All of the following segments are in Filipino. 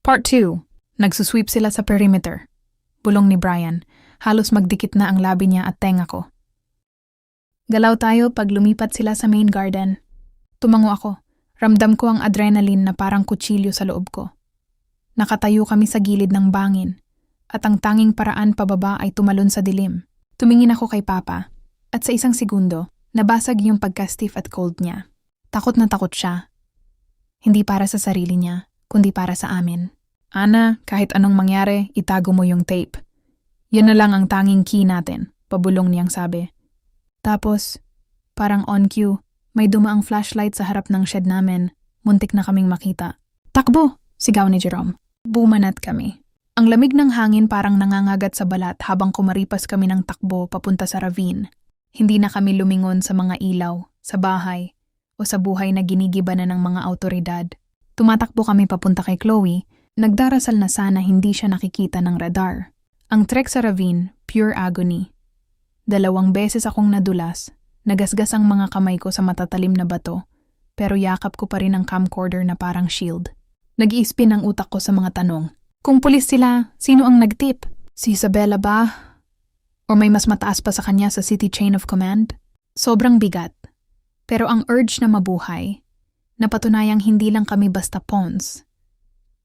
Part 2. Nagsusweep sila sa perimeter. Bulong ni Brian. Halos magdikit na ang labi niya at tenga ko. Galaw tayo pag lumipat sila sa main garden. Tumango ako. Ramdam ko ang adrenaline na parang kutsilyo sa loob ko. Nakatayo kami sa gilid ng bangin at ang tanging paraan pababa ay tumalon sa dilim. Tumingin ako kay Papa at sa isang segundo, nabasag yung pagka-stiff at cold niya. Takot na takot siya. Hindi para sa sarili niya, kundi para sa amin. Ana, kahit anong mangyari, itago mo yung tape. Yun na lang ang tanging key natin, pabulong niyang sabi. Tapos, parang on cue, may dumaang flashlight sa harap ng shed namin. Muntik na kaming makita. Takbo! Sigaw ni Jerome. Bumanat kami. Ang lamig ng hangin parang nangangagat sa balat habang kumaripas kami ng takbo papunta sa ravine. Hindi na kami lumingon sa mga ilaw, sa bahay, o sa buhay na ginigiba na ng mga awtoridad. Tumatakbo kami papunta kay Chloe, nagdarasal na sana hindi siya nakikita ng radar. Ang trek sa ravine, pure agony. 2 beses akong nadulas, nagasgas ang mga kamay ko sa matatalim na bato, pero yakap ko pa rin ang camcorder na parang shield. Nag-iispin ang utak ko sa mga tanong. Kung pulis sila, sino ang nagtip? Si Isabela ba? O may mas mataas pa sa kanya sa city chain of command? Sobrang bigat. Pero ang urge na mabuhay, napatunayang hindi lang kami basta pawns.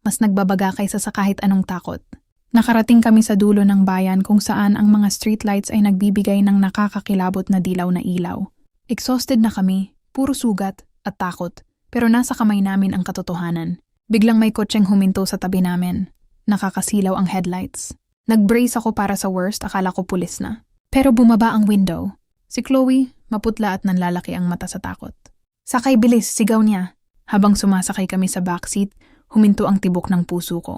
Mas nagbabaga kaysa sa kahit anong takot. Nakarating kami sa dulo ng bayan kung saan ang mga streetlights ay nagbibigay ng nakakakilabot na dilaw na ilaw. Exhausted na kami, puro sugat at takot, pero nasa kamay namin ang katotohanan. Biglang may kotseng huminto sa tabi namin. Nakakasilaw ang headlights. Nag-brace ako para sa worst, akala ko pulis na. Pero bumaba ang window. Si Chloe, maputla at nanlalaki ang mata sa takot. Sakay bilis, sigaw niya. Habang sumasakay kami sa backseat, huminto ang tibok ng puso ko.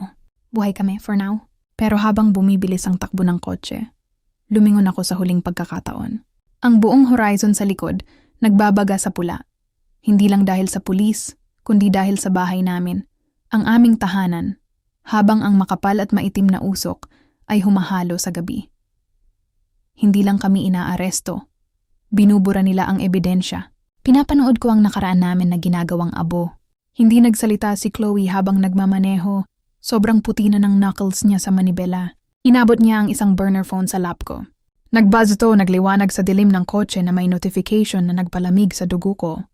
Buhay kami for now. Pero habang bumibilis ang takbo ng kotse, lumingon ako sa huling pagkakataon. Ang buong horizon sa likod, nagbabaga sa pula. Hindi lang dahil sa pulis, kundi dahil sa bahay namin. Ang aming tahanan, habang ang makapal at maitim na usok ay humahalo sa gabi. Hindi lang kami inaaresto. Binubura nila ang ebidensya. Pinapanood ko ang nakaraan namin na ginagawang abo. Hindi nagsalita si Chloe habang nagmamaneho. Sobrang puti na ng knuckles niya sa manibela. Inabot niya ang isang burner phone sa lap ko. Nagbuzz to, nagliwanag sa dilim ng kotse na may notification na nagpalamig sa dugo ko.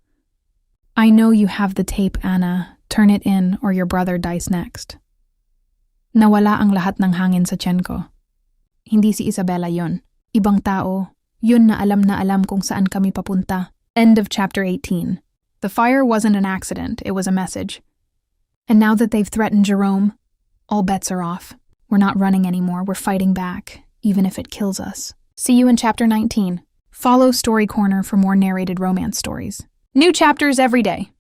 I know you have the tape, Anna. Turn it in or your brother dies next. Nawala ang lahat ng hangin sa tiyan ko. Hindi si Isabela yon. Ibang tao. Yun na alam kung saan kami papunta. End of chapter 18. The fire wasn't an accident, it was a message. And now that they've threatened Jerome, all bets are off. We're not running anymore, we're fighting back, even if it kills us. See you in chapter 19. Follow Story Corner for more narrated romance stories. New chapters every day.